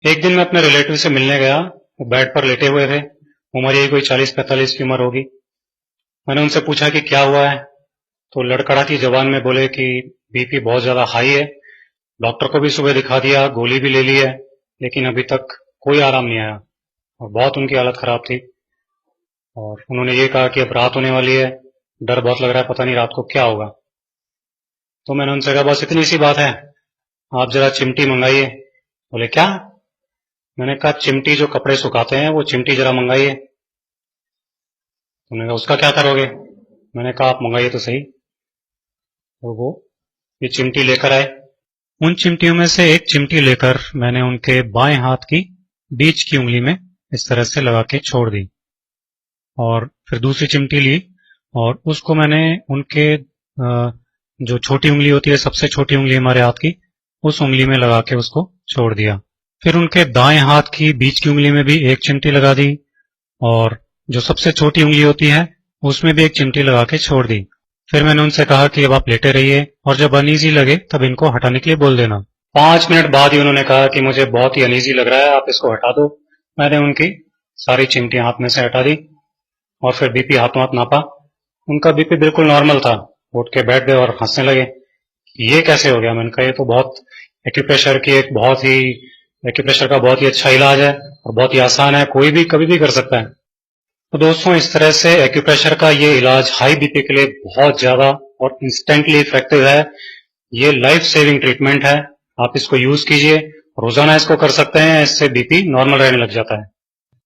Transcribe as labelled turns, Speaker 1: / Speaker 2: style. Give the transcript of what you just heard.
Speaker 1: एक दिन मैं अपने रिलेटिव से मिलने गया। वो बेड पर लेटे हुए थे। उम्र यही कोई 40-45 की उम्र होगी। मैंने उनसे पूछा कि क्या हुआ है, तो लड़खड़ाती जबान में बोले कि बीपी बहुत ज्यादा हाई है। डॉक्टर को भी सुबह दिखा दिया, गोली भी ले ली है, लेकिन अभी तक कोई आराम नहीं आया और बहुत उनकी हालत खराब थी। और उन्होंने ये कहा कि अब रात होने वाली है, डर बहुत लग रहा है, पता नहीं रात को क्या होगा। तो मैंने उनसे कहा बस इतनी सी बात है, आप जरा चिमटी मंगाइए। बोले क्या? मैंने कहा चिमटी जो कपड़े सुखाते हैं वो चिमटी जरा मंगाइए। उन्होंने कहा उसका क्या करोगे? मैंने कहा आप मंगाइए तो सही। तो वो ये चिमटी लेकर आए। उन चिमटियों में से एक चिमटी लेकर मैंने उनके बाएं हाथ की बीच की उंगली में इस तरह से लगा के छोड़ दी और फिर दूसरी चिमटी ली और उसको मैंने उनके जो छोटी उंगली होती है, सबसे छोटी उंगली हमारे हाथ की, उस उंगली में लगा के उसको छोड़ दिया। फिर उनके दाएं हाथ की बीच की उंगली में भी एक चिमटी लगा दी और जो सबसे छोटी उंगली होती है उसमें भी एक चिमटी लगा के छोड़ दी। फिर मैंने उनसे कहा कि अब आप लेटे रहिए और जब अनईजी लगे तब इनको हटाने के लिए बोल देना। 5 मिनट बाद ही उन्होंने कहा कि मुझे बहुत ही अनईजी लग रहा है, आप इसको हटा दो। मैंने उनकी सारी चिमटियां हाथ में से हटा दी और फिर बीपी हाथों हाथ नापा। उनका बीपी बिल्कुल नॉर्मल था। उठ के बैठ गए और हंसने लगे। ये कैसे हो गया? मैंने कहा ये तो एक्यूप्रेशर का बहुत ही अच्छा इलाज है और बहुत ही आसान है, कोई भी कभी भी कर सकता है। तो दोस्तों, इस तरह से एक्यूप्रेशर का ये इलाज हाई बीपी के लिए बहुत ज्यादा और इंस्टेंटली इफेक्टिव है। ये लाइफ सेविंग ट्रीटमेंट है। आप इसको यूज कीजिए, रोजाना इसको कर सकते हैं, इससे बीपी नॉर्मल रहने लग जाता है।